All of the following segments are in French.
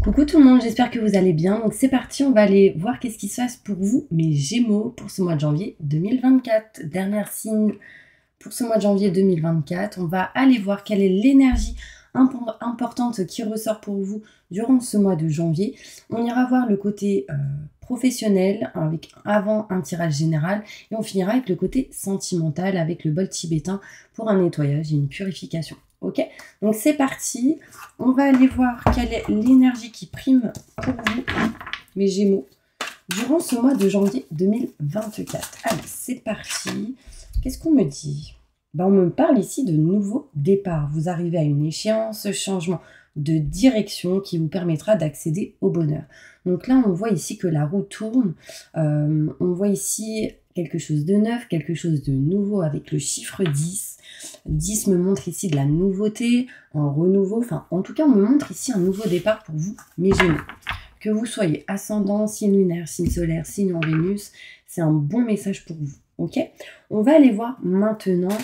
Coucou tout le monde, j'espère que vous allez bien. Donc c'est parti, on va aller voir qu'est-ce qui se passe pour vous, mes Gémeaux, pour ce mois de janvier 2024. Dernier signe pour ce mois de janvier 2024. On va aller voir quelle est l'énergie importante qui ressort pour vous durant ce mois de janvier. On ira voir le côté professionnel avec avant un tirage général et on finira avec le côté sentimental avec le bol tibétain pour un nettoyage et une purification. Ok, donc c'est parti. On va aller voir quelle est l'énergie qui prime pour vous, mes Gémeaux, durant ce mois de janvier 2024. Allez, c'est parti. Qu'est-ce qu'on me dit? On me parle ici de nouveau départ. Vous arrivez à une échéance, changement de direction qui vous permettra d'accéder au bonheur. Donc là, on voit ici que la roue tourne. On voit ici quelque chose de neuf, quelque chose de nouveau avec le chiffre 10. 10 me montre ici de la nouveauté, un renouveau. Enfin, en tout cas, on me montre ici un nouveau départ pour vous, mes Gémeaux. Que vous soyez ascendant, signe lunaire, signe solaire, signe en Vénus, c'est un bon message pour vous. Ok, on va aller voir maintenant,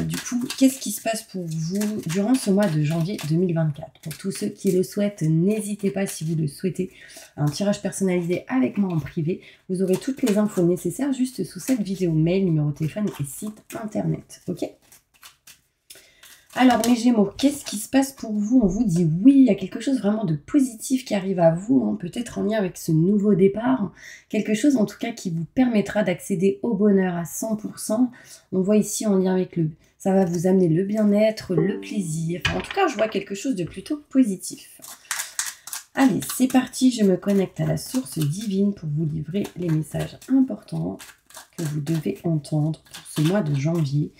du coup, qu'est-ce qui se passe pour vous durant ce mois de janvier 2024. Pour tous ceux qui le souhaitent, n'hésitez pas si vous le souhaitez, un tirage personnalisé avec moi en privé. Vous aurez toutes les infos nécessaires juste sous cette vidéo, mail, numéro de téléphone et site internet. Ok. Alors mes Gémeaux, qu'est-ce qui se passe pour vous? On vous dit oui, il y a quelque chose vraiment de positif qui arrive à vous, hein, peut-être en lien avec ce nouveau départ, quelque chose en tout cas qui vous permettra d'accéder au bonheur à 100%. On voit ici en lien avec ça va vous amener le bien-être, le plaisir, enfin, en tout cas je vois quelque chose de plutôt positif. Allez, c'est parti, je me connecte à la source divine pour vous livrer les messages importants que vous devez entendre pour ce mois de janvier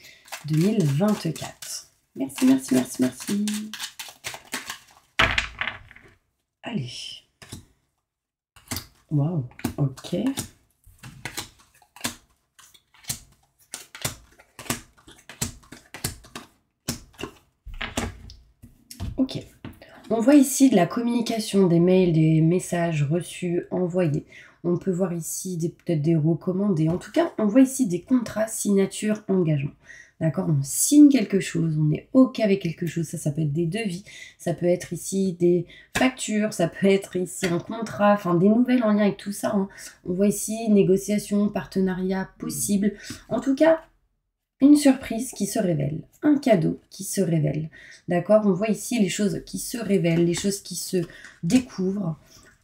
2024. Merci, merci, merci, merci. Allez. Waouh, ok. Ok. On voit ici de la communication, des mails, des messages reçus, envoyés. On peut voir ici peut-être des recommandés. En tout cas, on voit ici des contrats, signatures, engagements. D'accord, on signe quelque chose, on est OK avec quelque chose. Ça peut être des devis, ça peut être ici des factures, ça peut être ici un contrat, enfin des nouvelles en lien avec tout ça. Hein. On voit ici négociation, partenariat possible. En tout cas, une surprise qui se révèle, un cadeau qui se révèle. D'accord, on voit ici les choses qui se révèlent, les choses qui se découvrent.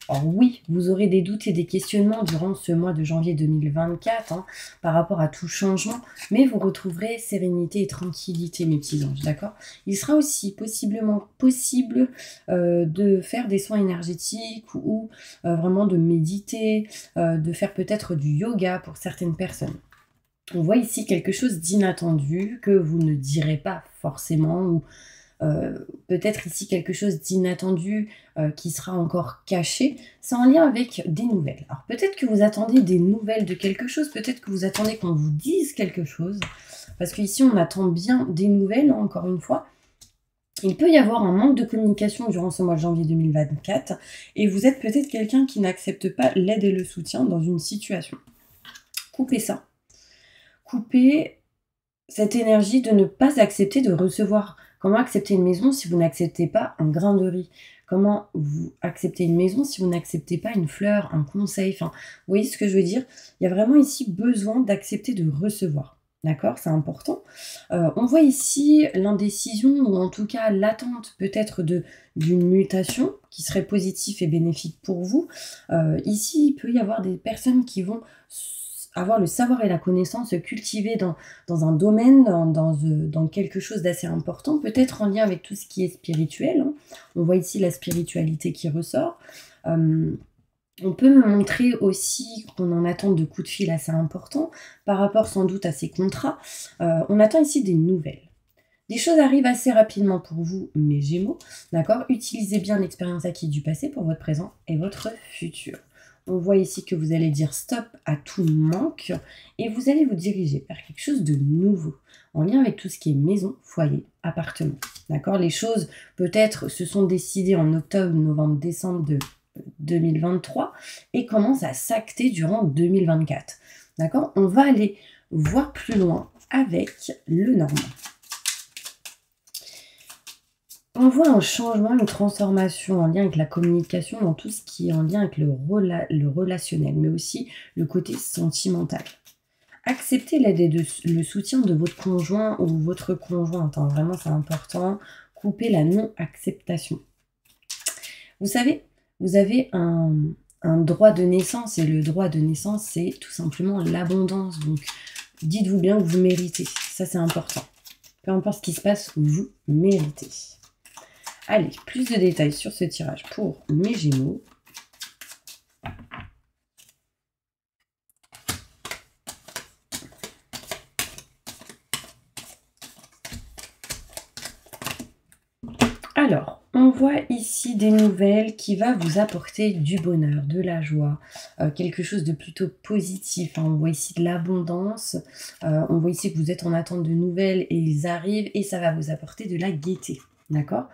Alors oui, vous aurez des doutes et des questionnements durant ce mois de janvier 2024 hein, par rapport à tout changement, mais vous retrouverez sérénité et tranquillité, mes petits anges, d'accord? Il sera aussi possiblement possible de faire des soins énergétiques ou vraiment de méditer, de faire peut-être du yoga pour certaines personnes. On voit ici quelque chose d'inattendu que vous ne direz pas forcément ou peut-être ici quelque chose d'inattendu qui sera encore caché, c'est en lien avec des nouvelles. Alors peut-être que vous attendez des nouvelles de quelque chose, peut-être que vous attendez qu'on vous dise quelque chose, parce qu'ici on attend bien des nouvelles, hein, encore une fois. Il peut y avoir un manque de communication durant ce mois de janvier 2024, et vous êtes peut-être quelqu'un qui n'accepte pas l'aide et le soutien dans une situation. Coupez ça. Coupez cette énergie de ne pas accepter de recevoir. Comment accepter une maison si vous n'acceptez pas un grain de riz? Comment vous acceptez une maison si vous n'acceptez pas une fleur, un conseil? Enfin, vous voyez ce que je veux dire? Il y a vraiment ici besoin d'accepter de recevoir. D'accord? C'est important. On voit ici l'indécision ou en tout cas l'attente peut-être d'une mutation qui serait positive et bénéfique pour vous. Ici, il peut y avoir des personnes qui vont avoir le savoir et la connaissance cultivée dans un domaine, dans quelque chose d'assez important, peut-être en lien avec tout ce qui est spirituel. Hein. On voit ici la spiritualité qui ressort. On peut me montrer aussi qu'on en attend de coups de fil assez importants, par rapport sans doute à ces contrats. On attend ici des nouvelles. Des choses arrivent assez rapidement pour vous, mes Gémeaux. D'accord? Utilisez bien l'expérience acquise du passé pour votre présent et votre futur. On voit ici que vous allez dire stop à tout manque et vous allez vous diriger vers quelque chose de nouveau en lien avec tout ce qui est maison, foyer, appartement. D'accord? Les choses peut-être se sont décidées en octobre, novembre, décembre de 2023 et commencent à s'acter durant 2024. D'accord? On va aller voir plus loin avec le Normand. On voit un changement, une transformation en lien avec la communication dans tout ce qui est en lien avec le relationnel, mais aussi le côté sentimental. Accepter l'aide et le soutien de votre conjoint ou votre conjointe, hein, vraiment c'est important. Couper la non-acceptation. Vous savez, vous avez un droit de naissance et le droit de naissance, c'est tout simplement l'abondance. Donc, dites-vous bien que vous méritez. Ça, c'est important. Peu importe ce qui se passe, vous méritez. Allez, plus de détails sur ce tirage pour mes Gémeaux. Alors, on voit ici des nouvelles qui va vous apporter du bonheur, de la joie, quelque chose de plutôt positif, hein. On voit ici de l'abondance, on voit ici que vous êtes en attente de nouvelles et ils arrivent et ça va vous apporter de la gaieté, d'accord?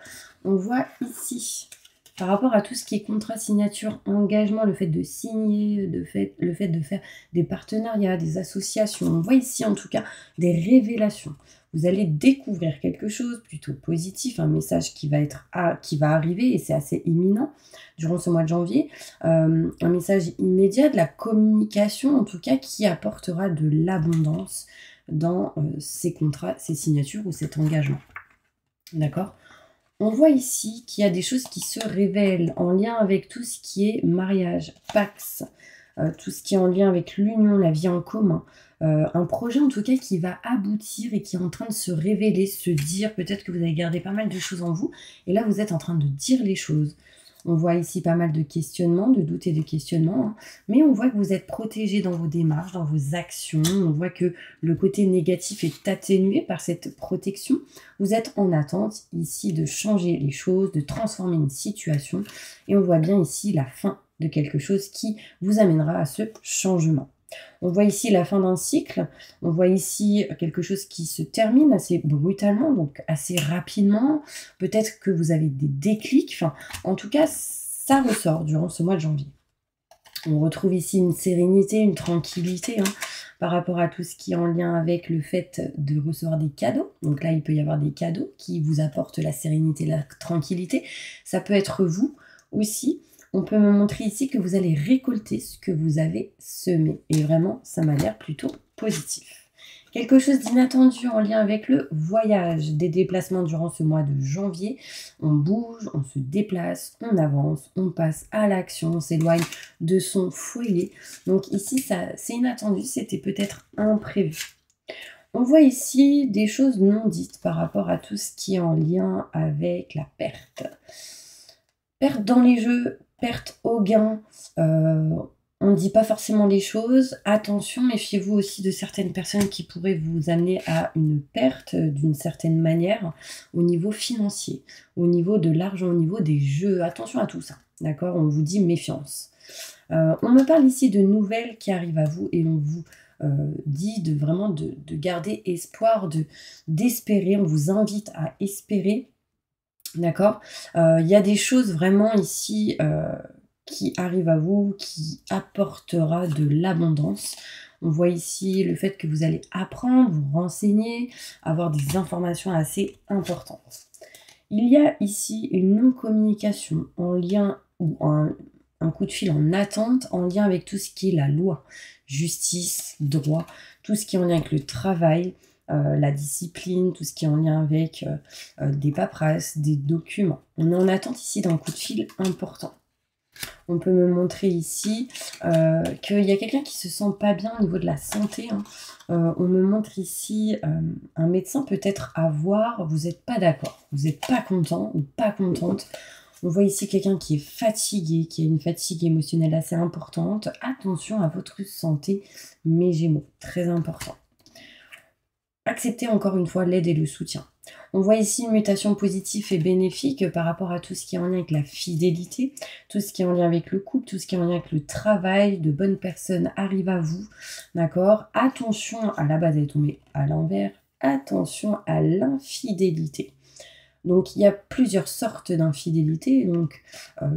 On voit ici, par rapport à tout ce qui est contrat, signature, engagement, le fait de signer, le fait de faire des partenariats, des associations, on voit ici en tout cas des révélations. Vous allez découvrir quelque chose plutôt positif, un message qui va arriver et c'est assez imminent durant ce mois de janvier. Un message immédiat, de la communication en tout cas qui apportera de l'abondance dans ces contrats, ces signatures ou cet engagement. D'accord? On voit ici qu'il y a des choses qui se révèlent en lien avec tout ce qui est mariage, Pax, tout ce qui est en lien avec l'union, la vie en commun. Un projet en tout cas qui va aboutir et qui est en train de se révéler, se dire, peut-être que vous avez gardé pas mal de choses en vous, et là vous êtes en train de dire les choses. On voit ici pas mal de questionnements, de doutes et de questionnements, hein, mais on voit que vous êtes protégé dans vos démarches, dans vos actions, on voit que le côté négatif est atténué par cette protection. Vous êtes en attente ici de changer les choses, de transformer une situation, et on voit bien ici la fin de quelque chose qui vous amènera à ce changement. On voit ici la fin d'un cycle, on voit ici quelque chose qui se termine assez brutalement, donc assez rapidement. Peut-être que vous avez des déclics, enfin, en tout cas, ça ressort durant ce mois de janvier. On retrouve ici une sérénité, une tranquillité, hein, par rapport à tout ce qui est en lien avec le fait de recevoir des cadeaux. Donc là, il peut y avoir des cadeaux qui vous apportent la sérénité, la tranquillité. Ça peut être vous aussi. On peut me montrer ici que vous allez récolter ce que vous avez semé. Et vraiment, ça m'a l'air plutôt positif. Quelque chose d'inattendu en lien avec le voyage, des déplacements durant ce mois de janvier. On bouge, on se déplace, on avance, on passe à l'action, on s'éloigne de son foyer. Donc ici, c'est inattendu, c'était peut-être imprévu. On voit ici des choses non dites par rapport à tout ce qui est en lien avec la perte. Perte dans les jeux, perte au gain, on ne dit pas forcément les choses. Attention, méfiez-vous aussi de certaines personnes qui pourraient vous amener à une perte d'une certaine manière au niveau financier, au niveau de l'argent, au niveau des jeux. Attention à tout ça, d'accord? On vous dit méfiance. On me parle ici de nouvelles qui arrivent à vous et on vous dit vraiment de garder espoir, d'espérer. On vous invite à espérer. D'accord? Il y a des choses vraiment ici qui arrivent à vous, qui apportera de l'abondance. On voit ici le fait que vous allez apprendre, vous renseigner, avoir des informations assez importantes. Il y a ici une non-communication en lien, ou un coup de fil en attente, en lien avec tout ce qui est la loi, justice, droit, tout ce qui est en lien avec le travail, la discipline, tout ce qui est en lien avec des paperasses, des documents. On est en attente ici d'un coup de fil important. On peut me montrer ici qu'il y a quelqu'un qui se sent pas bien au niveau de la santé, hein. On me montre ici un médecin peut-être à voir, vous n'êtes pas d'accord, vous n'êtes pas content ou pas contente. On voit ici quelqu'un qui est fatigué, qui a une fatigue émotionnelle assez importante. Attention à votre santé, mes Gémeaux, très important. Acceptez encore une fois l'aide et le soutien. On voit ici une mutation positive et bénéfique par rapport à tout ce qui est en lien avec la fidélité, tout ce qui est en lien avec le couple, tout ce qui est en lien avec le travail, de bonnes personnes arrivent à vous, d'accord? Attention, à la base elle est tombée à l'envers, attention à l'infidélité. Donc, il y a plusieurs sortes d'infidélité. Donc,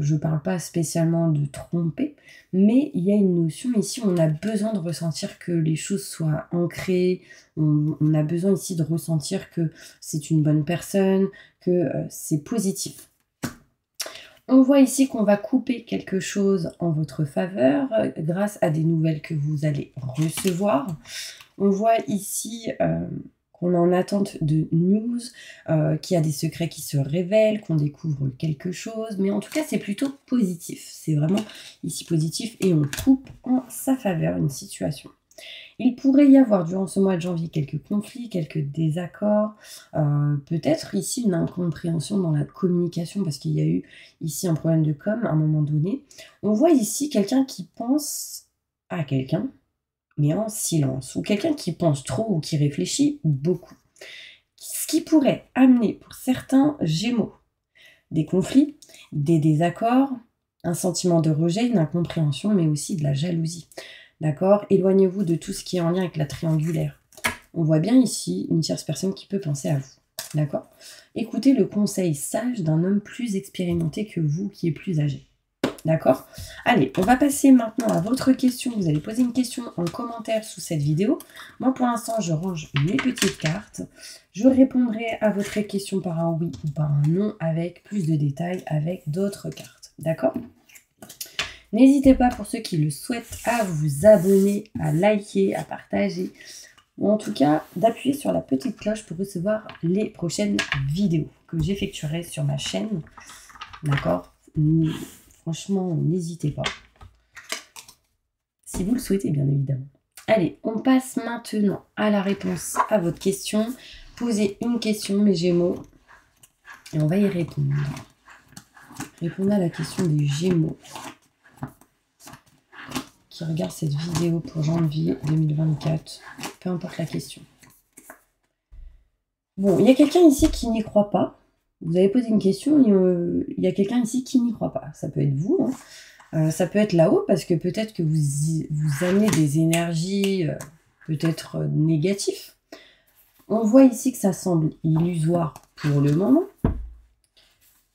je ne parle pas spécialement de tromper, mais il y a une notion ici où on a besoin de ressentir que les choses soient ancrées. On a besoin ici de ressentir que c'est une bonne personne, que c'est positif. On voit ici qu'on va couper quelque chose en votre faveur grâce à des nouvelles que vous allez recevoir. On voit ici qu'on est en attente de news, qu'il y a des secrets qui se révèlent, qu'on découvre quelque chose. Mais en tout cas, c'est plutôt positif. C'est vraiment ici positif et on coupe en sa faveur une situation. Il pourrait y avoir durant ce mois de janvier quelques conflits, quelques désaccords, peut-être ici une incompréhension dans la communication parce qu'il y a eu ici un problème de com à un moment donné. On voit ici quelqu'un qui pense à quelqu'un, mais en silence, ou quelqu'un qui pense trop ou qui réfléchit beaucoup. Ce qui pourrait amener pour certains Gémeaux des conflits, des désaccords, un sentiment de rejet, une incompréhension, mais aussi de la jalousie. D'accord? Éloignez-vous de tout ce qui est en lien avec la triangulaire. On voit bien ici une tierce personne qui peut penser à vous. D'accord? Écoutez le conseil sage d'un homme plus expérimenté que vous, qui est plus âgé. D'accord? Allez, on va passer maintenant à votre question. Vous allez poser une question en commentaire sous cette vidéo. Moi, pour l'instant, je range mes petites cartes. Je répondrai à votre question par un oui ou par un non avec plus de détails avec d'autres cartes. D'accord? N'hésitez pas, pour ceux qui le souhaitent, à vous abonner, à liker, à partager, ou en tout cas d'appuyer sur la petite cloche pour recevoir les prochaines vidéos que j'effectuerai sur ma chaîne. D'accord? Franchement, n'hésitez pas. Si vous le souhaitez, bien évidemment. Allez, on passe maintenant à la réponse à votre question. Posez une question, mes Gémeaux, et on va y répondre. Répondez à la question des Gémeaux qui regardent cette vidéo pour janvier 2024, peu importe la question. Bon, il y a quelqu'un ici qui n'y croit pas. Vous avez posé une question, il y a quelqu'un ici qui n'y croit pas. Ça peut être vous, hein. Ça peut être là-haut, parce que peut-être que vous amenez des énergies peut-être négatives. On voit ici que ça semble illusoire pour le moment,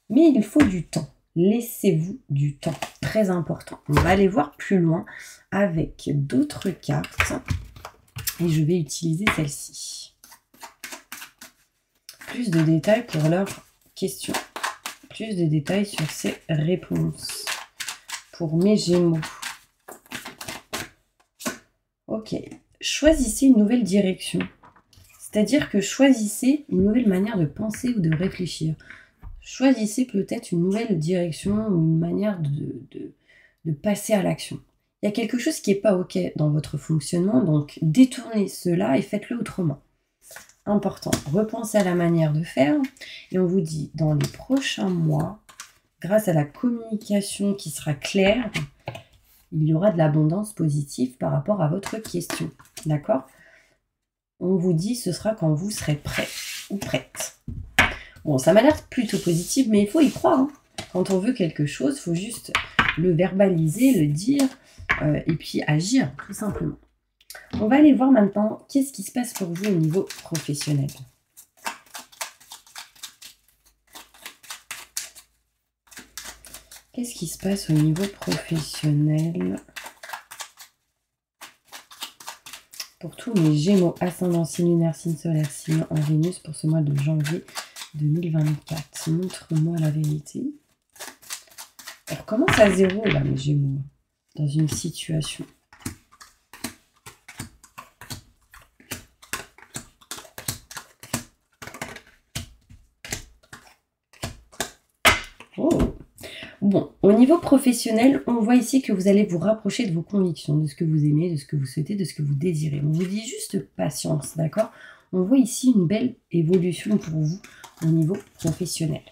mais il faut du temps. Laissez-vous du temps, très important. On va aller voir plus loin avec d'autres cartes et je vais utiliser celle-ci. Plus de détails pour leurs questions, plus de détails sur ces réponses pour mes Gémeaux. Ok, choisissez une nouvelle direction, c'est-à-dire que choisissez une nouvelle manière de penser ou de réfléchir. Choisissez peut-être une nouvelle direction ou une manière de passer à l'action. Il y a quelque chose qui n'est pas OK dans votre fonctionnement, donc détournez cela et faites-le autrement. Important, repensez à la manière de faire et on vous dit dans les prochains mois, grâce à la communication qui sera claire, il y aura de l'abondance positive par rapport à votre question. D'accord? On vous dit ce sera quand vous serez prêt ou prête. Bon, ça m'a l'air plutôt positif, mais il faut y croire. Hein. Quand on veut quelque chose, il faut juste le verbaliser, le dire, et puis agir, tout simplement. On va aller voir maintenant qu'est-ce qui se passe pour vous au niveau professionnel. Qu'est-ce qui se passe au niveau professionnel pour tous mes Gémeaux, ascendant, signe lunaire, signe solaire, signe en Vénus pour ce mois de janvier 2024. Montre-moi la vérité. Alors, comment ça se déroule, là, mes Gémeaux, dans une situation? Oh. Bon, au niveau professionnel, on voit ici que vous allez vous rapprocher de vos convictions, de ce que vous aimez, de ce que vous souhaitez, de ce que vous désirez. On vous dit juste patience, d'accord? On voit ici une belle évolution pour vous au niveau professionnel.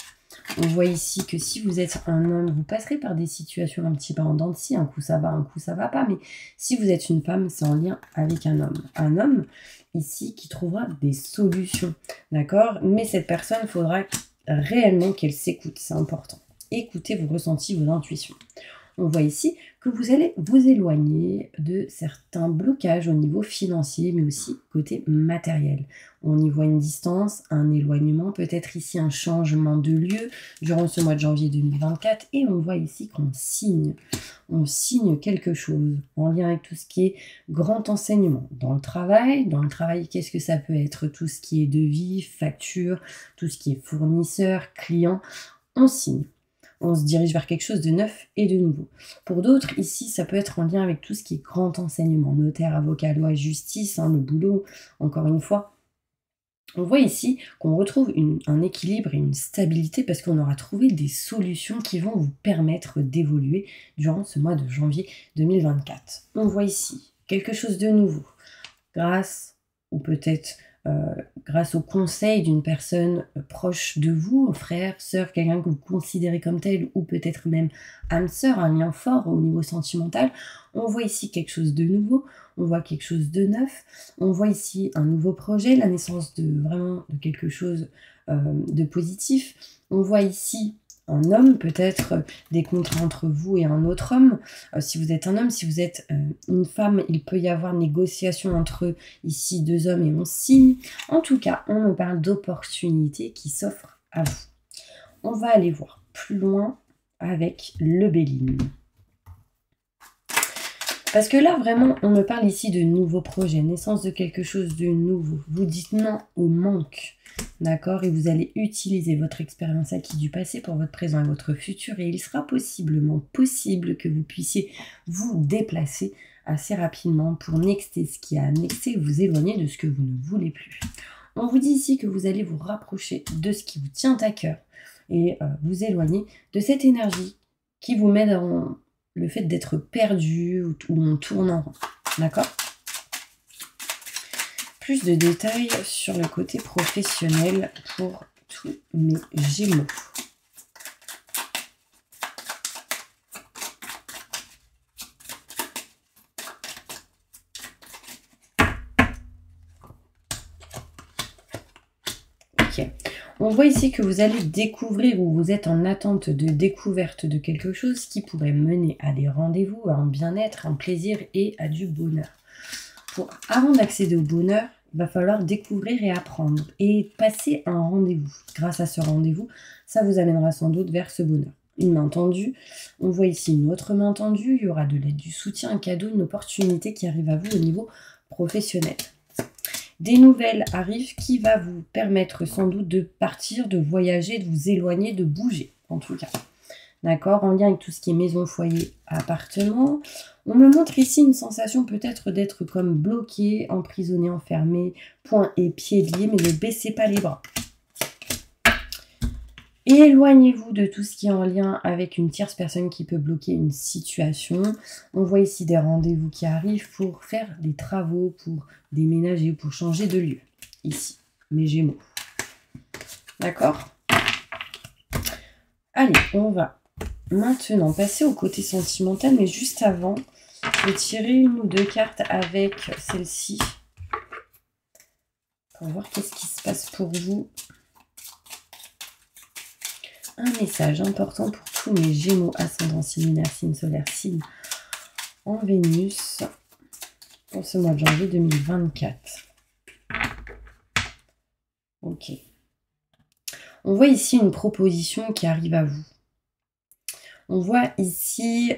On voit ici que si vous êtes un homme, vous passerez par des situations un petit peu en dents de scie. Un coup ça va, un coup ça va pas. Mais si vous êtes une femme, c'est en lien avec un homme. Un homme, ici, qui trouvera des solutions. D'accord? Mais cette personne, il faudra réellement qu'elle s'écoute. C'est important. Écoutez vos ressentis, vos intuitions. On voit ici que vous allez vous éloigner de certains blocages au niveau financier, mais aussi côté matériel. On y voit une distance, un éloignement, peut-être ici un changement de lieu durant ce mois de janvier 2024, et on voit ici qu'on signe. On signe quelque chose en lien avec tout ce qui est grand enseignement. Dans le travail, qu'est-ce que ça peut être? Tout ce qui est devis, facture, tout ce qui est fournisseur, client, on signe. On se dirige vers quelque chose de neuf et de nouveau. Pour d'autres, ici, ça peut être en lien avec tout ce qui est grand enseignement, notaire, avocat, loi, justice, le boulot, encore une fois. On voit ici qu'on retrouve un équilibre et une stabilité parce qu'on aura trouvé des solutions qui vont vous permettre d'évoluer durant ce mois de janvier 2024. On voit ici quelque chose de nouveau grâce ou peut-être grâce au conseil d'une personne proche de vous, frère, sœur, quelqu'un que vous considérez comme tel, ou peut-être même âme sœur, un lien fort au niveau sentimental. On voit ici quelque chose de nouveau, on voit quelque chose de neuf, on voit ici un nouveau projet, la naissance de quelque chose de positif. On voit ici un homme, peut-être des contrats entre vous et un autre homme. Si vous êtes un homme, si vous êtes une femme, il peut y avoir négociation entre ici deux hommes et on signe. En tout cas, on me parle d'opportunités qui s'offrent à vous. On va aller voir plus loin avec le Béline. Parce que là, vraiment, on me parle ici de nouveaux projets, naissance de quelque chose de nouveau. Vous dites non au manque, d'accord? Et vous allez utiliser votre expérience acquise du passé pour votre présent et votre futur. Et il sera possible que vous puissiez vous déplacer assez rapidement pour nexter ce qui a annexé, vous éloigner de ce que vous ne voulez plus. On vous dit ici que vous allez vous rapprocher de ce qui vous tient à cœur et vous éloigner de cette énergie qui vous met dans le fait d'être perdu ou on tourne en rond. D'accord? Plus de détails sur le côté professionnel pour tous mes Gémeaux. Ok. On voit ici que vous allez découvrir ou vous êtes en attente de découverte de quelque chose qui pourrait mener à des rendez-vous, à un bien-être, un plaisir et à du bonheur. Avant d'accéder au bonheur, il va falloir découvrir et apprendre et passer un rendez-vous. Grâce à ce rendez-vous, ça vous amènera sans doute vers ce bonheur. Une main tendue, on voit ici une autre main tendue, il y aura de l'aide, du soutien, un cadeau, une opportunité qui arrive à vous au niveau professionnel. Des nouvelles arrivent qui va vous permettre sans doute de partir, de voyager, de vous éloigner, de bouger en tout cas. D'accord? En lien avec tout ce qui est maison, foyer, appartement. On me montre ici une sensation peut-être d'être comme bloqué, emprisonné, enfermé, poings et pieds liés, mais ne baissez pas les bras. Et éloignez-vous de tout ce qui est en lien avec une tierce personne qui peut bloquer une situation. On voit ici des rendez-vous qui arrivent pour faire des travaux, pour déménager, pour changer de lieu. Ici, mes Gémeaux. D'accord? Allez, on va maintenant passer au côté sentimental, mais juste avant, je vais tirer une ou deux cartes avec celle-ci pour voir qu'est-ce qui se passe pour vous. Un message important pour tous mes Gémeaux, ascendant, signe lunaire, signe solaire, signe en Vénus pour ce mois de janvier 2024. Ok. On voit ici une proposition qui arrive à vous. On voit ici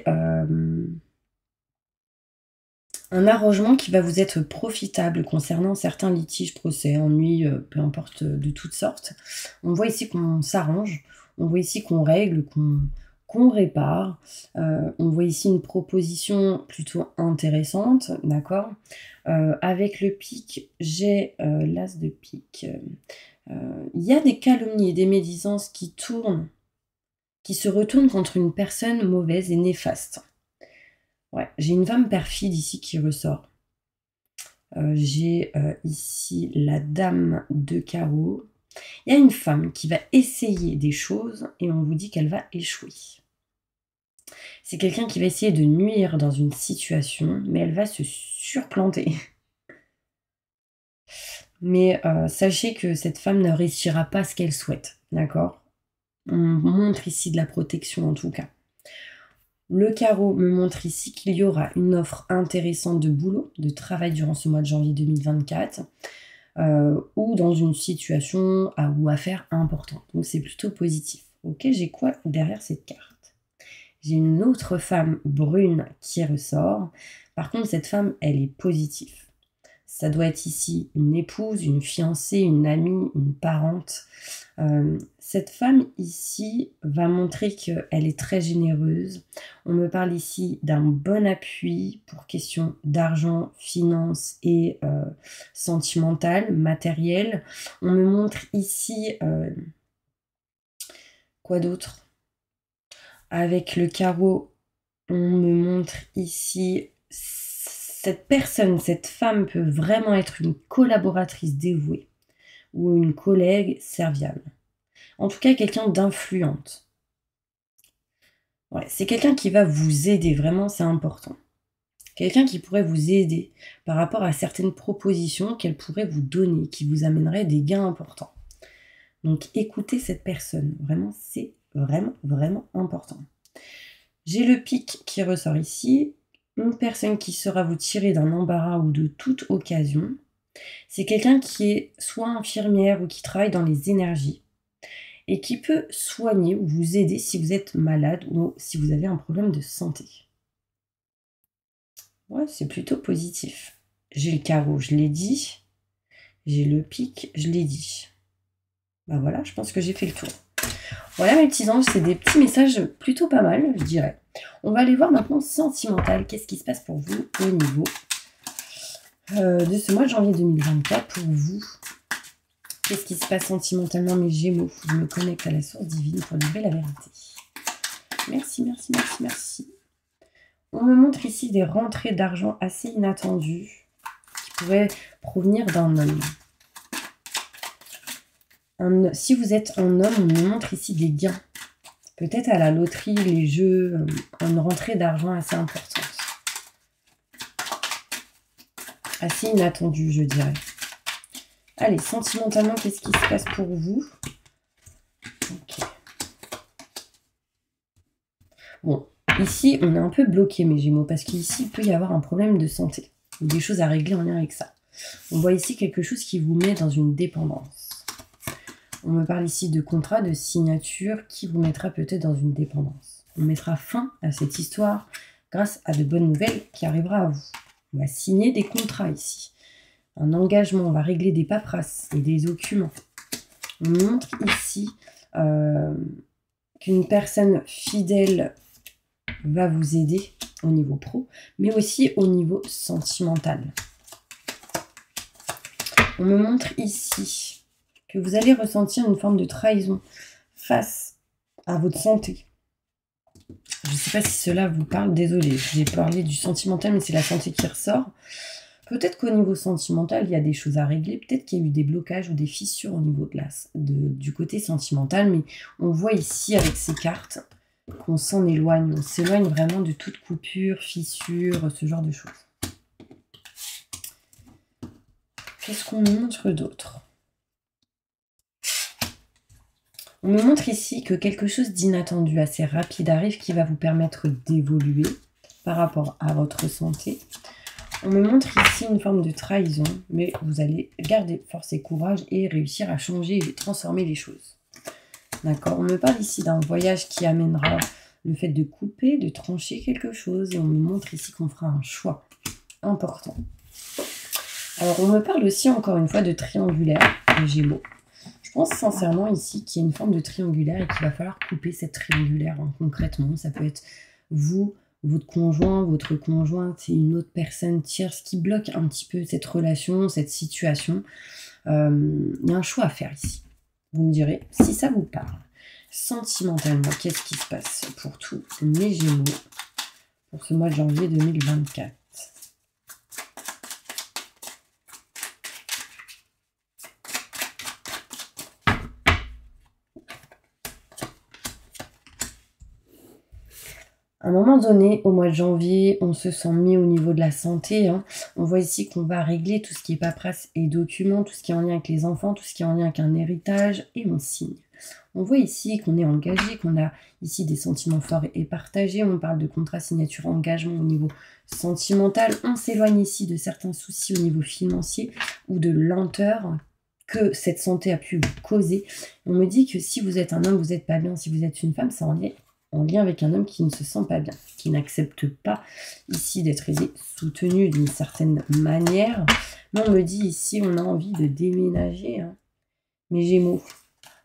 un arrangement qui va vous être profitable concernant certains litiges, procès, ennuis, peu importe, de toutes sortes. On voit ici qu'on s'arrange. On voit ici qu'on règle, qu'on répare. On voit ici une proposition plutôt intéressante, d'accord? Avec le pic, j'ai l'as de pique. Il y a des calomnies et des médisances qui se retournent contre une personne mauvaise et néfaste. Ouais, j'ai une femme perfide ici qui ressort. J'ai ici la dame de carreau. Il y a une femme qui va essayer des choses et on vous dit qu'elle va échouer. C'est quelqu'un qui va essayer de nuire dans une situation, mais elle va se surplanter. Mais sachez que cette femme ne réussira pas ce qu'elle souhaite, d'accord? On montre ici de la protection en tout cas. Le carreau me montre ici qu'il y aura une offre intéressante de boulot, de travail durant ce mois de janvier 2024, ou dans une situation ou affaire importante. Donc c'est plutôt positif. Ok, j'ai quoi derrière cette carte? J'ai une autre femme brune qui ressort. Par contre, cette femme, elle est positive. Ça doit être ici une épouse, une fiancée, une amie, une parente. Cette femme ici va montrer qu'elle est très généreuse. On me parle ici d'un bon appui pour question d'argent, finance et sentimental, matériel. On me montre ici quoi d'autre? Avec le carreau, on me montre ici cette personne, cette femme peut vraiment être une collaboratrice dévouée ou une collègue serviable. En tout cas, quelqu'un d'influente. Ouais, c'est quelqu'un qui va vous aider, vraiment, c'est important. Quelqu'un qui pourrait vous aider par rapport à certaines propositions qu'elle pourrait vous donner, qui vous amènerait des gains importants. Donc écoutez cette personne, vraiment, c'est vraiment, vraiment important. J'ai le pic qui ressort ici, une personne qui saura vous tirer d'un embarras ou de toute occasion. C'est quelqu'un qui est soit infirmière ou qui travaille dans les énergies et qui peut soigner ou vous aider si vous êtes malade ou si vous avez un problème de santé. Ouais, c'est plutôt positif. J'ai le carreau, je l'ai dit. J'ai le pic, je l'ai dit. Bah voilà, je pense que j'ai fait le tour. Voilà mes petits anges, c'est des petits messages plutôt pas mal, je dirais. On va aller voir maintenant sentimental. Qu'est-ce qui se passe pour vous au niveau de ce mois de janvier 2024 pour vous? Qu'est-ce qui se passe sentimentalement, mes Gémeaux? Je me connecte à la source divine pour livrer la vérité. Merci, merci, merci, merci. On me montre ici des rentrées d'argent assez inattendues qui pourraient provenir d'un homme. Si vous êtes un homme, on me montre ici des gains. Peut-être à la loterie, les jeux, une rentrée d'argent assez importante. Assez inattendue, je dirais. Allez, sentimentalement, qu'est-ce qui se passe pour vous? Ok. Bon, ici, on est un peu bloqué, mes Gémeaux, parce qu'ici, il peut y avoir un problème de santé, ou des choses à régler en lien avec ça. On voit ici quelque chose qui vous met dans une dépendance. On me parle ici de contrat, de signature, qui vous mettra peut-être dans une dépendance. On mettra fin à cette histoire grâce à de bonnes nouvelles qui arrivera à vous. On va signer des contrats ici. Un engagement, on va régler des paperasses et des documents. On montre ici qu'une personne fidèle va vous aider au niveau pro, mais aussi au niveau sentimental. On me montre ici que vous allez ressentir une forme de trahison face à votre santé. Je ne sais pas si cela vous parle, désolé, j'ai parlé du sentimental, mais c'est la santé qui ressort. Peut-être qu'au niveau sentimental, il y a des choses à régler, peut-être qu'il y a eu des blocages ou des fissures au niveau du côté sentimental, mais on voit ici avec ces cartes qu'on s'en éloigne, on s'éloigne vraiment de toute coupure, fissure, ce genre de choses. Qu'est-ce qu'on me montre d'autre? On me montre ici que quelque chose d'inattendu, assez rapide arrive qui va vous permettre d'évoluer par rapport à votre santé. On me montre ici une forme de trahison, mais vous allez garder force et courage et réussir à changer et transformer les choses. D'accord? On me parle ici d'un voyage qui amènera le fait de couper, de trancher quelque chose. Et on me montre ici qu'on fera un choix important. Alors, on me parle aussi, encore une fois, de triangulaire, les Gémeaux. Je pense sincèrement ici qu'il y a une forme de triangulaire et qu'il va falloir couper cette triangulaire concrètement. Ça peut être vous, votre conjoint, votre conjointe et une autre personne tierce qui bloque un petit peu cette relation, cette situation. Il y a un choix à faire ici. Vous me direz si ça vous parle. Sentimentalement, qu'est-ce qui se passe pour tous mes Gémeaux pour ce mois de janvier 2024? À un moment donné, au mois de janvier, on se sent mis au niveau de la santé. On voit ici qu'on va régler tout ce qui est paperasse et documents, tout ce qui est en lien avec les enfants, tout ce qui est en lien avec un héritage, et on signe. On voit ici qu'on est engagé, qu'on a ici des sentiments forts et partagés. On parle de contrat, signature, engagement au niveau sentimental. On s'éloigne ici de certains soucis au niveau financier ou de lenteur que cette santé a pu vous causer. On me dit que si vous êtes un homme, vous n'êtes pas bien. Si vous êtes une femme, c'est en lien avec un homme qui ne se sent pas bien, qui n'accepte pas ici d'être aidé, soutenu d'une certaine manière. Mais on me dit ici, on a envie de déménager. Mes Gémeaux,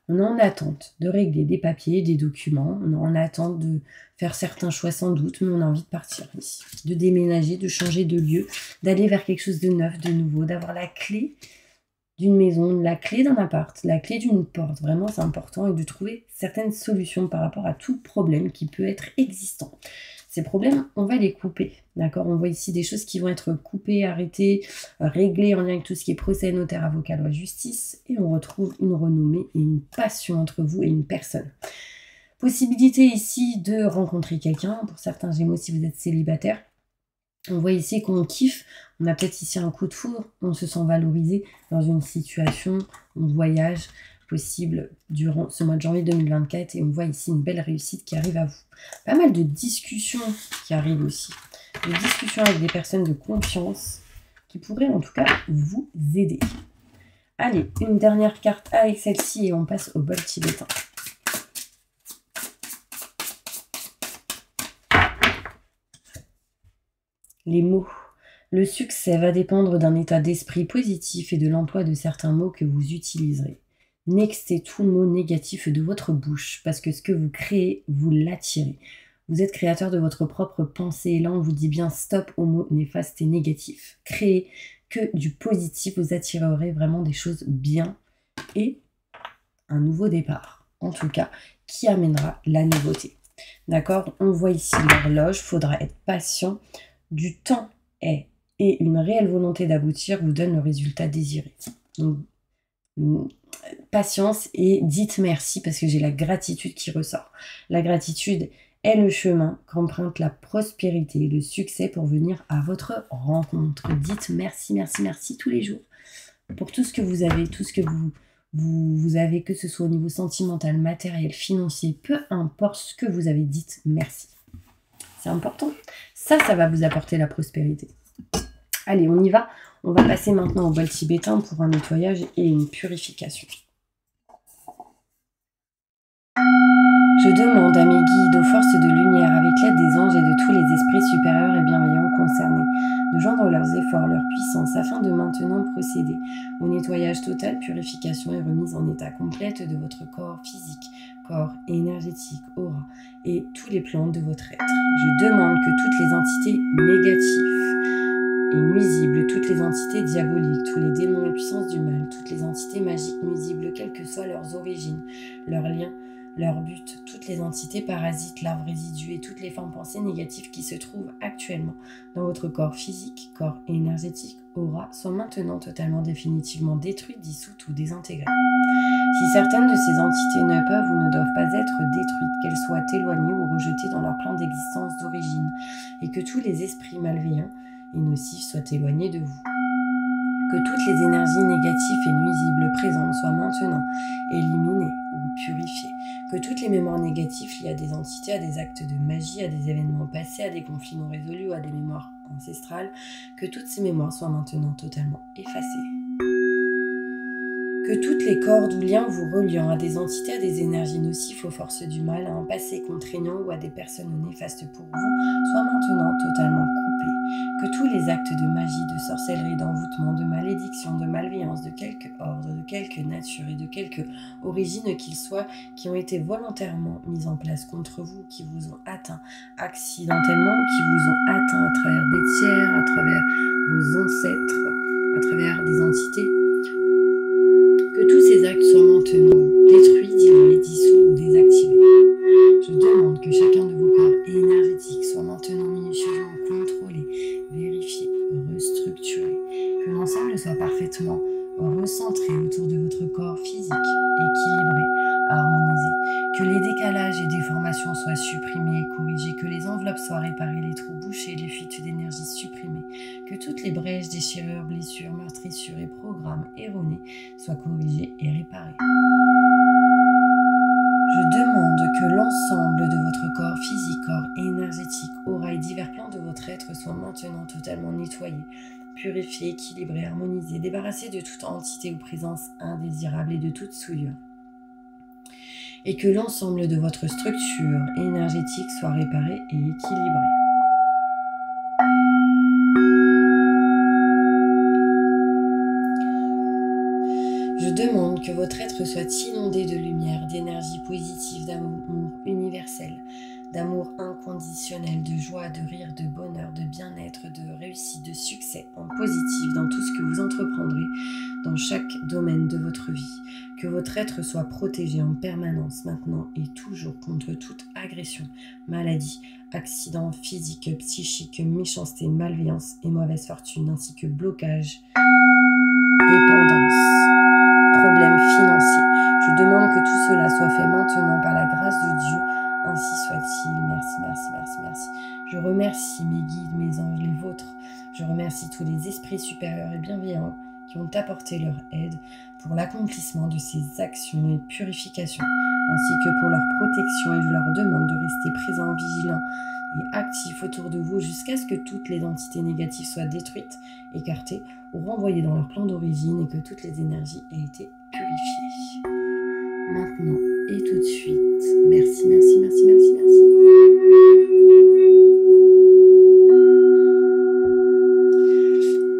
on est en attente de régler des papiers, des documents. On est en attente de faire certains choix sans doute, mais on a envie de partir ici, de déménager, de changer de lieu, d'aller vers quelque chose de neuf, de nouveau, d'avoir la clé d'une maison, la clé d'un appart, la clé d'une porte. Vraiment, c'est important, et de trouver certaines solutions par rapport à tout problème qui peut être existant. Ces problèmes, on va les couper, d'accord? On voit ici des choses qui vont être coupées, arrêtées, réglées en lien avec tout ce qui est procès, notaire, avocat, loi, justice, et on retrouve une renommée et une passion entre vous et une personne. Possibilité ici de rencontrer quelqu'un, pour certains Gémeaux si vous êtes célibataire. On voit ici qu'on kiffe, on a peut-être ici un coup de foudre, on se sent valorisé dans une situation, on voyage, possible durant ce mois de janvier 2024, et on voit ici une belle réussite qui arrive à vous. Pas mal de discussions qui arrivent aussi, des discussions avec des personnes de confiance qui pourraient en tout cas vous aider. Allez, une dernière carte avec celle-ci et on passe au bol tibétain. Les mots. Le succès va dépendre d'un état d'esprit positif et de l'emploi de certains mots que vous utiliserez. Nextez tout mot négatif de votre bouche, parce que ce que vous créez, vous l'attirez. Vous êtes créateur de votre propre pensée, et là on vous dit bien stop aux mots néfastes et négatifs. Créez que du positif, vous attirerez vraiment des choses bien et un nouveau départ, en tout cas, qui amènera la nouveauté. D'accord? On voit ici l'horloge, il faudra être patient. Du temps est, et une réelle volonté d'aboutir vous donne le résultat désiré. Donc, patience et dites merci, parce que j'ai la gratitude qui ressort. La gratitude est le chemin qu'emprunte la prospérité et le succès pour venir à votre rencontre. Dites merci, merci, merci tous les jours pour tout ce que vous avez, tout ce que vous avez, que ce soit au niveau sentimental, matériel, financier, peu importe ce que vous avez, dites merci. C'est important. Ça va vous apporter la prospérité. Allez, on y va. On va passer maintenant au bol tibétain pour un nettoyage et une purification. Je demande à mes guides, aux forces de lumière, avec l'aide des anges et de tous les esprits supérieurs et bienveillants concernés, de joindre leurs efforts, leur puissance, afin de maintenant procéder au nettoyage total, purification et remise en état complète de votre corps physique, corps énergétique, aura et tous les plans de votre être. Je demande que toutes les entités négatives et nuisibles, toutes les entités diaboliques, tous les démons et puissances du mal, toutes les entités magiques nuisibles, quelles que soient leurs origines, leurs liens, leur but, toutes les entités parasites, larves résidus et toutes les formes pensées négatives qui se trouvent actuellement dans votre corps physique, corps énergétique, aura, soient maintenant totalement définitivement détruites, dissoutes ou désintégrées. Si certaines de ces entités ne peuvent ou ne doivent pas être détruites, qu'elles soient éloignées ou rejetées dans leur plan d'existence d'origine, et que tous les esprits malveillants et nocifs soient éloignés de vous. Que toutes les énergies négatives et nuisibles présentes soient maintenant éliminées ou purifiées. Que toutes les mémoires négatives liées à des entités, à des actes de magie, à des événements passés, à des conflits non résolus ou à des mémoires ancestrales, que toutes ces mémoires soient maintenant totalement effacées. Que toutes les cordes ou liens vous reliant à des entités, à des énergies nocives, aux forces du mal, à un passé contraignant ou à des personnes néfastes pour vous, soient maintenant totalement coupés. Que tous les actes de magie, de sorcellerie, d'envoûtement, de malédiction, de malveillance, de quelque ordre, de quelque nature et de quelque origine qu'ils soient, qui ont été volontairement mis en place contre vous, qui vous ont atteint accidentellement, qui vous ont atteint à travers des tiers, à travers vos ancêtres, à travers des entités, que tous ces actes soient maintenant détruits, dilués, dissous ou désactivés. Je demande que chacun de vos corps énergétiques soit maintenant minutieusement contrôlé, vérifié, restructuré, que l'ensemble soit parfaitement recentré autour de votre corps physique, équilibré, harmonisé, que les décalages et déformations soient supprimés et corrigés, que les enveloppes soient réparées, les trous bouchés, les fuites d'énergie supprimées, que toutes les brèches, déchirures, blessures, meurtrissures et programmes erronés soient corrigés et réparés. Je demande que l'ensemble de votre corps physique, corps énergétique, aura et divers plans de votre être soient maintenant totalement nettoyés, purifiés, équilibrés, harmonisés, débarrassés de toute entité ou présence indésirable et de toute souillure. Et que l'ensemble de votre structure énergétique soit réparé et équilibré. Je demande que votre être soit inondé de lumière, d'énergie positive, d'amour universel, d'amour inconditionnel, de joie, de rire, de bonheur, de bien-être, de réussite, de succès en positif dans tout ce que vous entreprendrez dans chaque domaine de votre vie. Que votre être soit protégé en permanence maintenant et toujours contre toute agression, maladie, accident physique, psychique, méchanceté, malveillance et mauvaise fortune, ainsi que blocage, dépendance, problèmes financiers. Je demande que tout cela soit fait maintenant par la grâce de Dieu. Ainsi soit-il. Merci, merci, merci, merci. Je remercie mes guides, mes anges, les vôtres. Je remercie tous les esprits supérieurs et bienveillants qui ont apporté leur aide pour l'accomplissement de ces actions et purifications, ainsi que pour leur protection, et je leur demande de rester présents, vigilants et actifs autour de vous jusqu'à ce que toutes les entités négatives soient détruites, écartées ou renvoyées dans leur plan d'origine et que toutes les énergies aient été purifiées. Maintenant et tout de suite. Merci, merci, merci, merci, merci.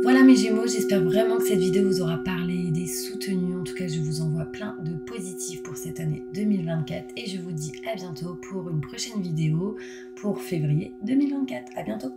Voilà mes Gémeaux, j'espère vraiment que cette vidéo vous aura parlé, aidé, soutenu. En tout cas, je vous envoie plein de positifs pour cette année 2024 et je vous dis à bientôt pour une prochaine vidéo pour février 2024. À bientôt.